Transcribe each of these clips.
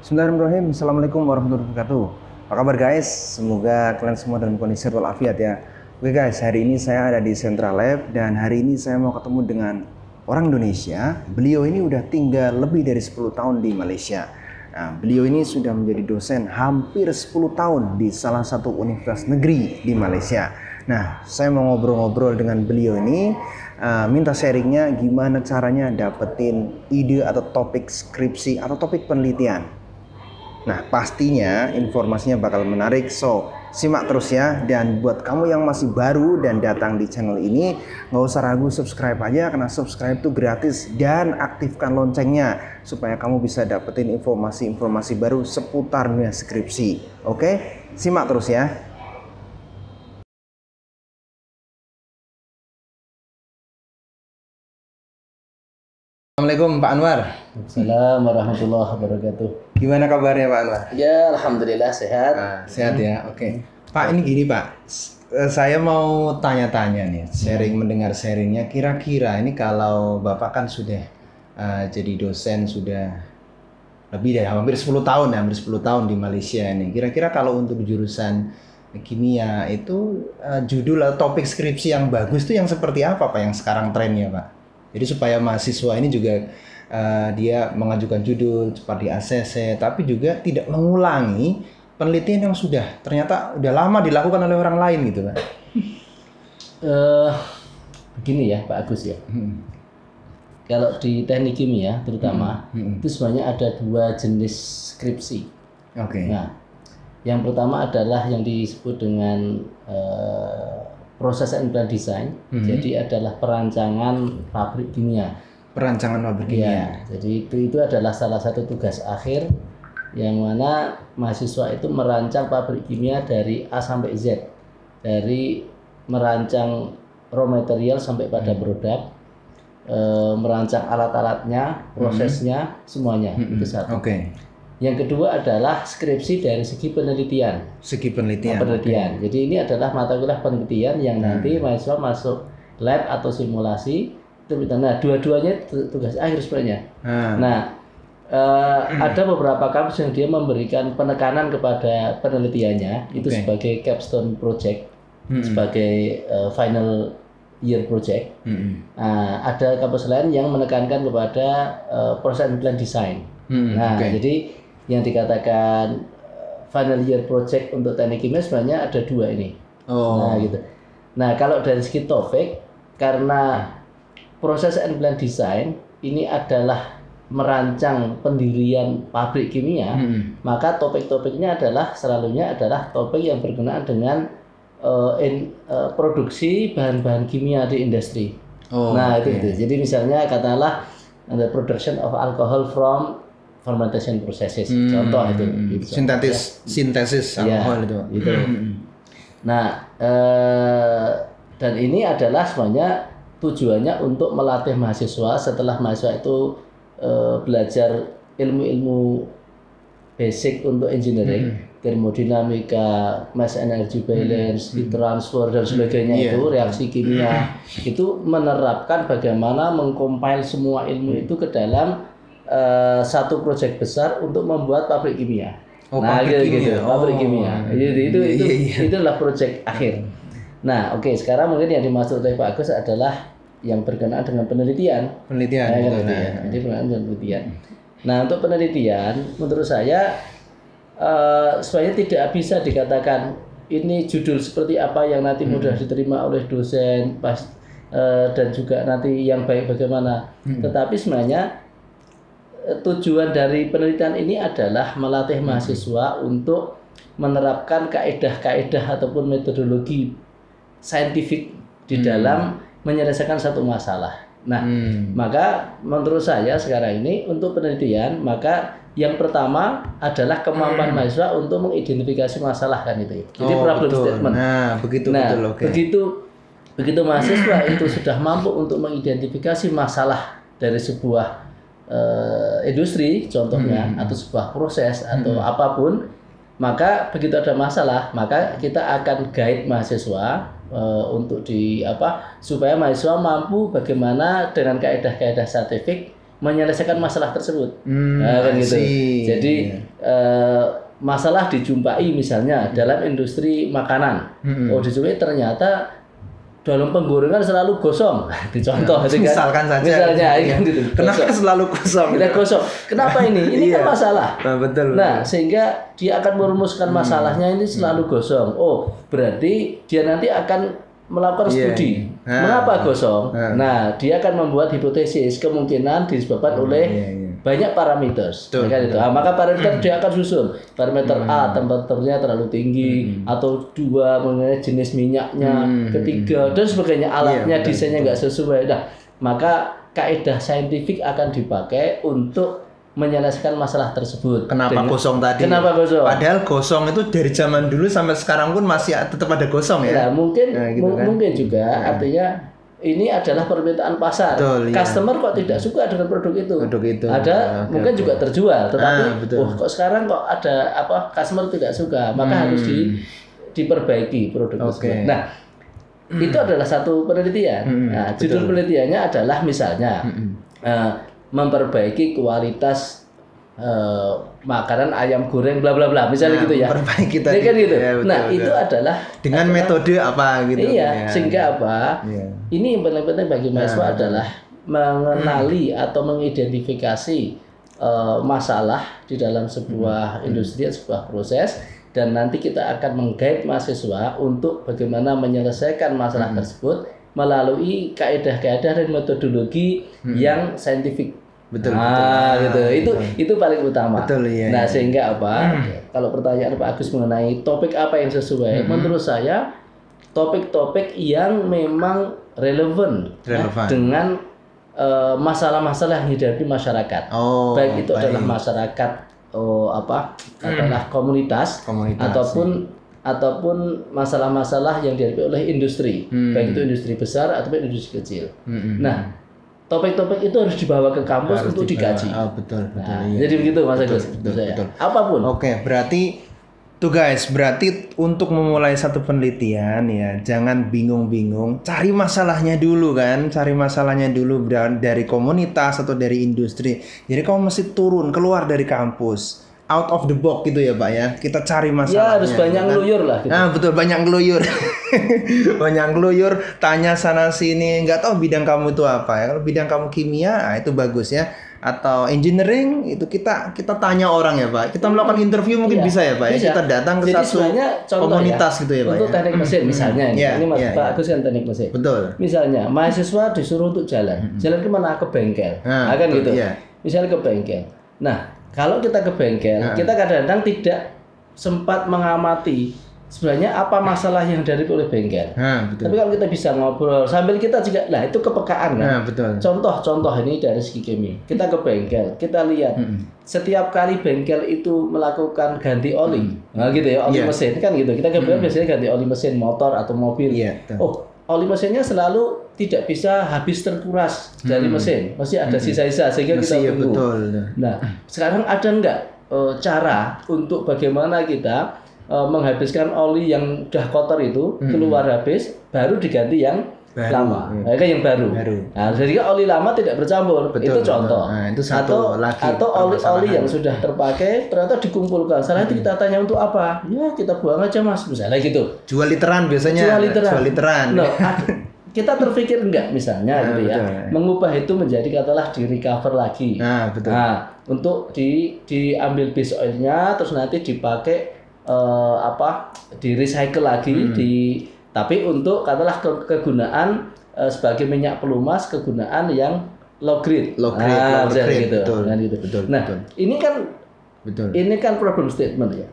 Bismillahirrahmanirrahim. Assalamualaikum warahmatullahi wabarakatuh. Apa kabar guys? Semoga kalian semua dalam kondisi walafiat ya. Oke guys, hari ini saya ada di Central Lab dan hari ini saya mau ketemu dengan orang Indonesia. Beliau ini udah tinggal lebih dari 10 tahun di Malaysia. Nah, beliau ini sudah menjadi dosen hampir 10 tahun di salah satu universitas negeri di Malaysia. Nah, saya mau ngobrol-ngobrol dengan beliau ini, minta sharingnya gimana caranya dapetin ide atau topik skripsi atau topik penelitian. Nah, pastinya informasinya bakal menarik, so simak terus ya. Dan buat kamu yang masih baru dan datang di channel ini, nggak usah ragu, subscribe aja karena subscribe itu gratis. Dan aktifkan loncengnya supaya kamu bisa dapetin informasi-informasi baru seputar dunia skripsi. Oke, simak terus ya. Assalamualaikum Pak Anwar. Assalamualaikum warahmatullahi wabarakatuh. Gimana kabarnya Pak Anwar? Ya, alhamdulillah sehat. Sehat ya, oke. Pak, ini gini Pak, saya mau tanya-tanya nih, mendengar sharingnya. Kira-kira ini kalau Bapak kan sudah jadi dosen sudah lebih dari hampir 10 tahun ya, hampir 10 tahun di Malaysia ini. Kira-kira kalau untuk jurusan kimia itu judul atau topik skripsi yang bagus itu yang seperti apa Pak yang sekarang trennya Pak? Jadi supaya mahasiswa ini juga dia mengajukan judul cepat di ACC, tapi juga tidak mengulangi penelitian yang sudah ternyata udah lama dilakukan oleh orang lain gitu Pak. Begini ya Pak Agus ya. Kalau di teknik kimia terutama itu sebenarnya ada dua jenis skripsi. Oke. Nah, yang pertama adalah yang disebut dengan proses and plan design. Jadi adalah perancangan pabrik kimia. Perancangan pabrik kimia. Ya, jadi itu adalah salah satu tugas akhir yang mana mahasiswa itu merancang pabrik kimia dari A sampai Z. Dari merancang raw material sampai pada produk, merancang alat-alatnya, prosesnya, semuanya. Itu satu. Oke. Yang kedua adalah skripsi dari segi penelitian. Segi penelitian. Penelitian. Jadi ini adalah mata kuliah penelitian yang nanti mahasiswa masuk lab atau simulasi. Nah, dua-duanya tugas akhir sebenarnya. Nah, ada beberapa kampus yang dia memberikan penekanan kepada penelitiannya itu sebagai capstone project, sebagai final year project. Ada kampus lain yang menekankan kepada process and plan design. Jadi yang dikatakan final year project untuk teknik kimia sebenarnya ada dua ini. Nah, gitu. Nah, kalau dari segi topik, karena proses and plan design ini adalah merancang pendirian pabrik kimia, maka topik-topiknya adalah selalunya adalah topik yang berkenaan dengan produksi bahan-bahan kimia di industri. Itu. Jadi misalnya katakanlah the production of alcohol from fermentation processes, contoh itu. Gitu. Sintesis alkohol itu. Nah, dan ini adalah semuanya tujuannya untuk melatih mahasiswa setelah mahasiswa itu belajar ilmu-ilmu basic untuk engineering, termodinamika, mass energy balance, heat transfer dan sebagainya itu reaksi kimia itu menerapkan bagaimana mengcompile semua ilmu itu ke dalam satu proyek besar untuk membuat pabrik kimia. Pabrik kimia. Jadi itu adalah proyek akhir. Nah, sekarang mungkin yang dimaksud oleh Pak Agus adalah yang berkenaan dengan penelitian. Jadi berkenaan dengan penelitian. Nah, untuk penelitian, menurut saya sebenarnya tidak bisa dikatakan ini judul seperti apa yang nanti mudah diterima oleh dosen dan juga nanti yang baik bagaimana. Tetapi sebenarnya tujuan dari penelitian ini adalah melatih mahasiswa untuk menerapkan kaedah-kaedah ataupun metodologi saintifik di dalam menyelesaikan satu masalah. Nah, maka menurut saya sekarang ini untuk penelitian, maka yang pertama adalah kemampuan mahasiswa untuk mengidentifikasi masalah kan itu. Jadi problem statement. Begitu mahasiswa itu sudah mampu untuk mengidentifikasi masalah dari sebuah industri contohnya atau sebuah proses atau apapun, maka begitu ada masalah maka kita akan guide mahasiswa untuk supaya mahasiswa mampu bagaimana dengan kaedah-kaedah saintifik menyelesaikan masalah tersebut. Kan gitu. Jadi masalah dijumpai misalnya dalam industri makanan. Dijumpai ternyata dalam penggorengan selalu gosong. Dicontoh misalkan saja. Misalnya kan gitu. Kenapa selalu gosong? Tidak gosong. Kenapa ini? Ini kan masalah. Betul. Nah, sehingga dia akan merumuskan masalahnya ini selalu gosong. Oh, berarti dia nanti akan melakukan studi. Mengapa gosong? Nah, dia akan membuat hipotesis kemungkinan disebabkan oleh banyak parameter. Maka parameter dia akan susun. Parameter A, temperaturnya terlalu tinggi, atau 2 mengenai jenis minyaknya, ketiga dan sebagainya, alatnya desainnya nggak sesuai. Nah, maka kaidah saintifik akan dipakai untuk menyelesaikan masalah tersebut. Kenapa gosong tadi? Kenapa gosong? Padahal gosong itu dari zaman dulu sampai sekarang pun masih tetap ada gosong ya. Nah, mungkin gitu kan? mungkin juga artinya ini adalah permintaan pasar. Betul, customer kok tidak suka dengan produk itu. Ada mungkin juga terjual, tetapi kok sekarang kok ada customer tidak suka, maka harus diperbaiki produk tersebut. Nah, itu adalah satu penelitian. Nah, judul penelitiannya adalah misalnya memperbaiki kualitas makanan ayam goreng bla bla bla misalnya gitu ya. Memperbaiki tadi. Kan gitu. Ya, betul, nah, itu adalah dengan metode apa gitu. Iya, sehingga apa? Ini yang paling penting bagi mahasiswa adalah mengenali atau mengidentifikasi masalah di dalam sebuah industri, sebuah proses, dan nanti kita akan meng-guide mahasiswa untuk bagaimana menyelesaikan masalah tersebut melalui kaedah-kaedah dan metodologi yang saintifik. Betul. Gitu. Itu paling utama. Nah, sehingga apa? Kalau pertanyaan Pak Agus mengenai topik apa yang sesuai, menurut saya topik-topik yang memang relevan. Dengan masalah-masalah yang dihadapi masyarakat. Baik itu adalah masyarakat adalah komunitas ataupun masalah-masalah yang dihadapi oleh industri, baik itu industri besar ataupun industri kecil. Nah, topik-topik itu harus dibawa ke kampus untuk dikaji. Betul. Jadi begitu Mas Agus. Betul. Apapun. Oke, berarti tuh guys, berarti untuk memulai satu penelitian ya, jangan bingung-bingung, cari masalahnya dulu dari komunitas atau dari industri. Jadi kamu mesti turun keluar dari kampus. Out of the box gitu ya Pak ya. Kita cari masalahnya. Ya harus banyak ngeluyur lah. Gitu. Nah betul, banyak ngeluyur. Banyak ngeluyur, tanya sana sini. Nggak tahu bidang kamu itu apa ya. Kalau bidang kamu kimia, itu bagus ya. Atau engineering, itu kita tanya orang ya Pak. Kita melakukan interview mungkin bisa ya Pak ya. Kita datang ke satu komunitas gitu ya Pak. Untuk teknik mesin misalnya. Ini Pak Agus kan teknik mesin. Betul. Misalnya mahasiswa disuruh untuk jalan. Jalan kemana? Ke bengkel. Kan gitu. Misalnya ke bengkel. Nah, kalau kita ke bengkel, kita kadang-kadang tidak sempat mengamati sebenarnya apa masalah yang dihadapi oleh bengkel. Tapi kalau kita bisa ngobrol sambil kita juga, itu kepekaan kan. Contoh ini dari segi kimia. Kita ke bengkel, kita lihat setiap kali bengkel itu melakukan ganti oli, gitu ya, oli mesin kan gitu. Kita ke bengkel biasanya ganti oli mesin motor atau mobil. Oli mesinnya selalu tidak bisa habis terkuras dari mesin, masih ada sisa-sisa sehingga kita tunggu. Nah, sekarang ada enggak cara untuk bagaimana kita menghabiskan oli yang udah kotor itu keluar habis, baru diganti yang lama, yang baru. Nah, jadi oli lama tidak bercampur. Itu contoh. Itu satu atau oli yang sudah terpakai ternyata dikumpulkan. Setelah itu kita tanya untuk apa? Ya kita buang aja Mas, misalnya gitu. Jual literan biasanya. Jual literan. Kita terpikir enggak misalnya gitu ya, mengubah itu menjadi katalah di recover lagi. Untuk diambil base oilnya terus nanti dipakai di recycle lagi tapi untuk katalah kegunaan sebagai minyak pelumas, kegunaan yang low grade. Betul. Ini kan ini kan problem statement ya.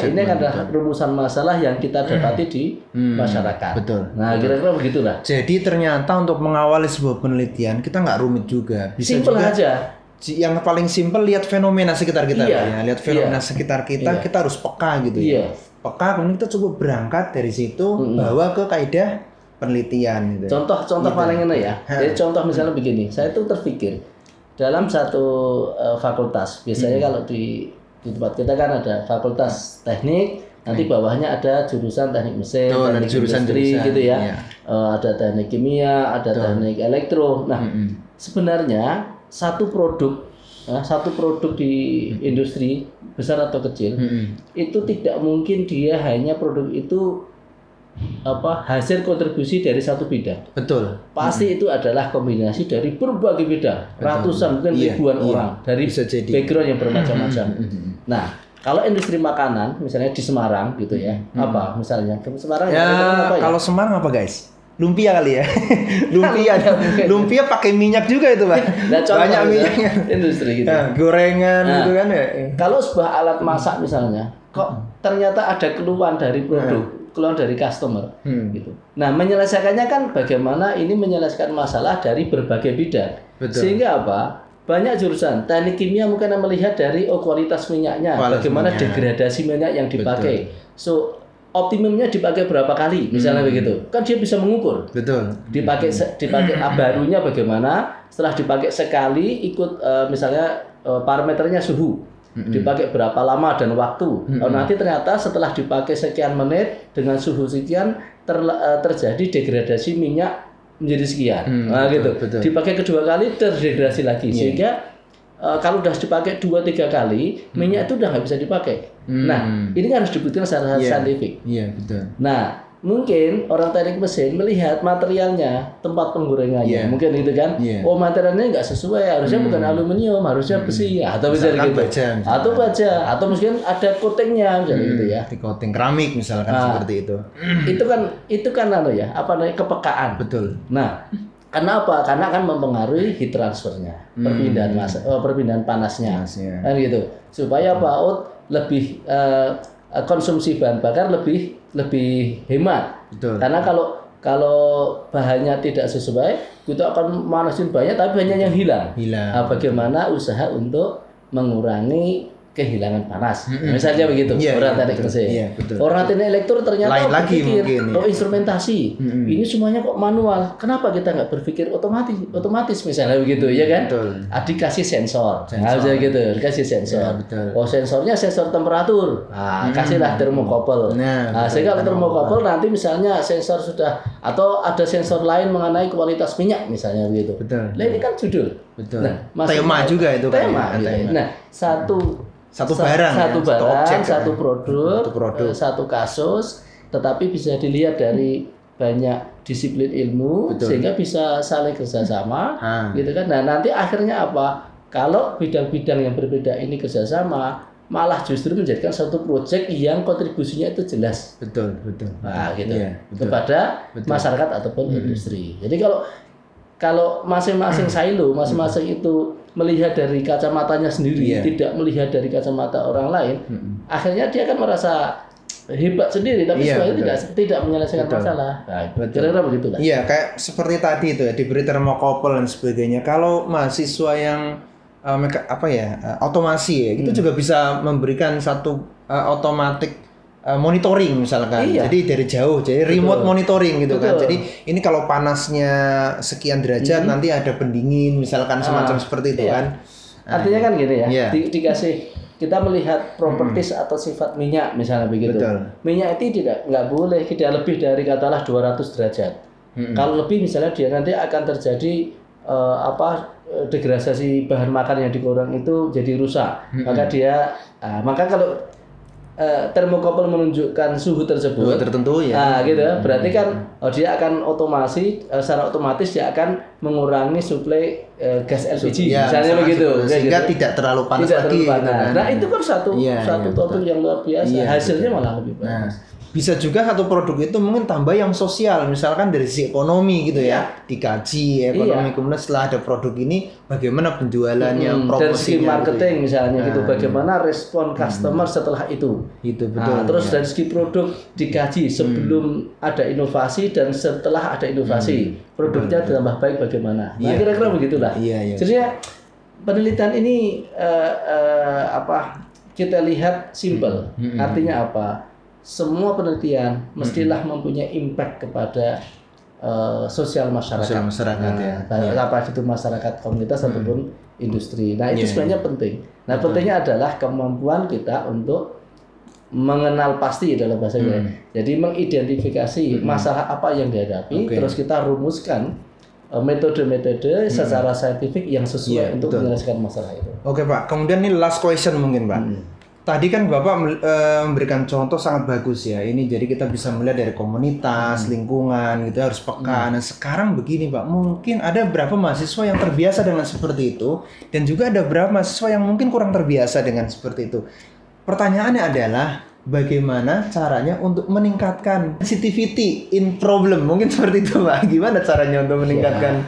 Ini kan adalah rumusan masalah yang kita dapati di masyarakat. Nah, kira-kira begitulah. Jadi ternyata untuk mengawali sebuah penelitian kita nggak rumit juga. Bisa simple juga aja. Yang paling simpel lihat fenomena sekitar kita ya. Lihat fenomena sekitar kita, kita harus peka gitu ya. Peka, kemudian kita coba berangkat dari situ bawa ke kaidah penelitian gitu. Contoh paling enak ya. Jadi contoh misalnya begini, saya tuh terpikir dalam satu fakultas, biasanya kalau di tempat kita kan ada fakultas teknik, nanti bawahnya ada jurusan teknik mesin, teknik industri gitu ya. Ada teknik kimia, ada teknik elektro. Nah, sebenarnya satu produk di industri besar atau kecil itu tidak mungkin dia hanya produk itu hasil kontribusi dari satu bidang. Betul. Pasti itu adalah kombinasi dari berbagai bidang, ratusan mungkin ribuan orang dari background yang bermacam-macam. Nah, kalau industri makanan misalnya di Semarang gitu ya, apa misalnya ke Semarang ya, apa ya? Kalau Semarang apa guys? Lumpia kali ya. Lumpia pakai minyak juga itu, Pak. Nah, banyak minyaknya. Industri gitu. Nah, gorengan gitu kan ya. Kalau sebuah alat masak misalnya, kok ternyata ada keluhan dari produk, keluhan dari customer gitu. Nah, menyelesaikannya kan bagaimana ini menyelesaikan masalah dari berbagai bidang. Betul. Sehingga apa? Banyak jurusan teknik kimia mungkin melihat dari kualitas minyaknya, bagaimana degradasi minyak yang dipakai. Betul. So optimumnya dipakai berapa kali misalnya begitu kan dia bisa mengukur. Betul. Dipakai barunya bagaimana, setelah dipakai sekali ikut misalnya parameternya suhu dipakai berapa lama dan waktu. Nanti ternyata setelah dipakai sekian menit dengan suhu sekian terjadi degradasi minyak menjadi sekian. Nah gitu. Betul. Dipakai kedua kali terdegradasi lagi sehingga kalau udah dipakai 2-3 kali, minyak itu udah nggak bisa dipakai. Nah, ini kan harus dibuktikan secara saintifik. Iya, betul. Nah, mungkin orang teknik mesin melihat materialnya, tempat penggorengannya, mungkin gitu kan. Oh, materialnya nggak sesuai, harusnya bukan aluminium, harusnya besi, atau misalnya gitu. Atau baja, atau mungkin ada coatingnya, misalnya gitu ya. Di coating keramik misalkan seperti itu. Itu kan kepekaan. Betul. Nah, kenapa? Karena akan mempengaruhi heat transfernya, perpindahan panasnya, kan gitu. Supaya lebih konsumsi bahan bakar lebih hemat. Betul. Karena kalau bahannya tidak sesuai, kita akan manasin banyak, tapi banyak yang hilang. Nah, bagaimana usaha untuk mengurangi kehilangan panas, misalnya begitu. Orang teknik mesin, orang teknik elektro ternyata berpikir instrumentasi, ini semuanya kok manual. Kenapa kita nggak berpikir otomatis misalnya begitu, ya kan? Dikasih sensor. Gitu, dikasih sensor. Sensornya sensor temperatur, kasihlah termokouple. Sehingga termokouple nanti misalnya sensor sudah atau ada sensor lain mengenai kualitas minyak misalnya begitu. Nah ini kan judul. Nah, tema juga itu kan. Tema. Nah satu barang, satu produk, satu kasus, tetapi bisa dilihat dari banyak disiplin ilmu. Sehingga bisa saling kerjasama, gitu kan. Nah nanti akhirnya apa? Kalau bidang-bidang yang berbeda ini kerjasama, malah justru menjadikan satu proyek yang kontribusinya itu jelas. Betul. Nah gitu kepada masyarakat ataupun industri. Jadi kalau masing-masing silo, masing-masing itu melihat dari kacamatanya sendiri, tidak melihat dari kacamata orang lain, akhirnya dia akan merasa hebat sendiri, tapi sebenarnya tidak menyelesaikan masalah. Nah, kira-kira begitulah. Iya, kayak seperti tadi itu ya, diberi termokouple dan sebagainya. Kalau mahasiswa yang otomasi ya, itu juga bisa memberikan satu otomatik monitoring misalkan. Jadi dari jauh, jadi remote monitoring gitu kan. Jadi ini kalau panasnya sekian derajat nanti ada pendingin misalkan semacam seperti itu kan. Artinya kan gini ya. Dikasih kita melihat properties atau sifat minyak misalnya begitu. Minyak itu nggak boleh tidak lebih dari katakanlah 200 derajat. Kalau lebih misalnya dia nanti akan terjadi degradasi bahan makan yang digoreng itu jadi rusak. Maka kalau termokouple menunjukkan suhu tersebut tertentu ya. Nah, gitu. Berarti kan dia akan secara otomatis dia akan mengurangi suplai gas LPG misalnya begitu. Sehingga tidak terlalu panas lagi. Nah, itu kan satu topik yang luar biasa. Hasilnya malah lebih bagus. Bisa juga satu produk itu mungkin tambah yang sosial, misalkan dari sisi ekonomi gitu ya, dikaji ekonomi. Kemudian setelah ada produk ini bagaimana penjualannya, dari segi marketing misalnya gitu, bagaimana respon customer setelah itu. Betul. Terus dari segi produk dikaji sebelum ada inovasi dan setelah ada inovasi produknya tambah baik bagaimana. Nah kira-kira begitulah. Jadi penelitian ini kita lihat simpel. Artinya apa? Semua penelitian mestilah mempunyai impact kepada sosial masyarakat. Apa itu masyarakat komunitas ataupun industri. Nah itu sebenarnya penting. Nah pentingnya adalah kemampuan kita untuk mengenal pasti dalam bahasa Inggris. Jadi mengidentifikasi masalah apa yang dihadapi, terus kita rumuskan metode-metode secara saintifik yang sesuai Iya, untuk betul. menyelesaikan masalah itu. Oke Pak, kemudian ini last question mungkin Pak. Tadi kan Bapak memberikan contoh sangat bagus ya. Ini jadi kita bisa melihat dari komunitas, lingkungan gitu harus peka. Nah sekarang begini Pak, mungkin ada beberapa mahasiswa yang terbiasa dengan seperti itu, dan juga ada beberapa mahasiswa yang mungkin kurang terbiasa dengan seperti itu. Pertanyaannya adalah bagaimana caranya untuk meningkatkan sensitivity in problem, mungkin seperti itu Pak. Gimana caranya untuk meningkatkan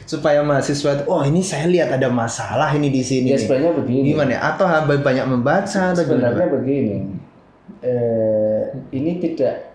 supaya mahasiswa itu, oh ini saya lihat ada masalah ini di sini. Ya nih. sebenarnya begini. Gimana ya? Atau banyak membaca atau Sebenarnya gimana? begini, ini tidak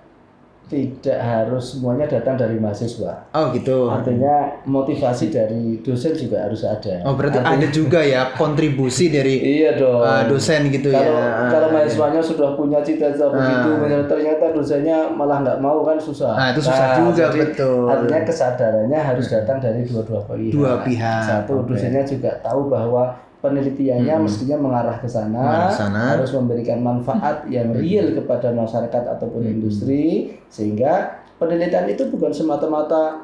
harus semuanya datang dari mahasiswa. Oh gitu. Artinya motivasi dari dosen juga harus ada. Oh berarti ada juga ya kontribusi dari Iya dong. dosen gitu Kalau ya. kalau mahasiswanya sudah punya cita-cita begitu, ternyata dosennya malah nggak mau kan susah. Nah, itu susah juga, jadi betul. Artinya kesadarannya harus datang dari dua pihak. Dua pihak, Satu, oke. dosennya juga tahu bahwa penelitiannya mestinya mengarah ke Mengarah ke sana. harus memberikan manfaat yang real kepada masyarakat ataupun industri, sehingga penelitian itu bukan semata-mata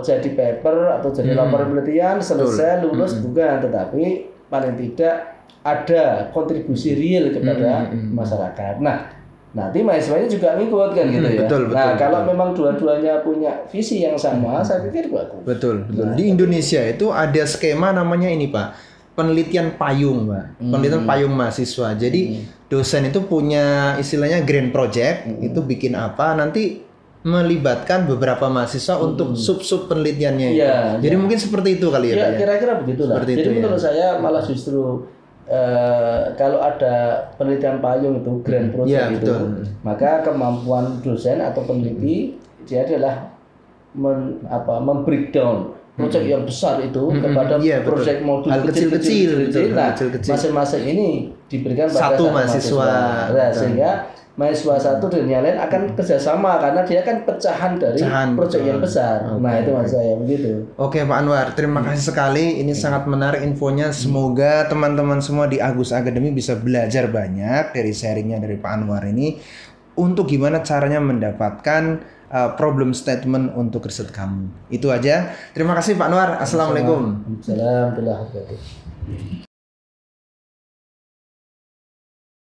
jadi paper atau jadi laporan penelitian selesai lulus, bukan, tetapi paling tidak ada kontribusi real kepada masyarakat. Nah, nanti mahasiswanya juga ngikut kan gitu ya. betul, Nah, betul, kalau betul. memang dua-duanya punya visi yang sama, saya pikir bagus. Betul, betul. Di Indonesia itu ada skema namanya ini Pak, penelitian payung Pak, penelitian payung mahasiswa. Jadi dosen itu punya istilahnya grand project, itu bikin apa, nanti melibatkan beberapa mahasiswa untuk sub-sub penelitiannya. Iya, Jadi mungkin seperti itu kali ya, Ya, Pak ya. kira-kira begitulah. Seperti Jadi itu, ya. menurut saya malah justru kalau ada penelitian payung itu grand project Iya, itu, betul. maka kemampuan dosen atau peneliti dia adalah membreakdown proyek yang besar itu kepada Iya, betul. proyek modul Hal kecil-kecil, betul, Nah, hal kecil-kecil. masing-masing ini diberikan pada Satu mahasiswa. Nah, Betul. sehingga mahasiswa satu dan yang lain akan kerjasama karena dia kan pecahan dari Pecahan, proyek betul. yang besar. Nah, itu maksud saya begitu. Oke Pak Anwar, terima kasih sekali. Ini sangat menarik infonya. Semoga teman-teman semua di Agus Academy bisa belajar banyak dari sharingnya dari Pak Anwar ini untuk gimana caranya mendapatkan problem statement untuk riset kamu. Itu aja. Terima kasih Pak Anwar. Assalamualaikum. Assalamualaikum warahmatullahi wabarakatuh.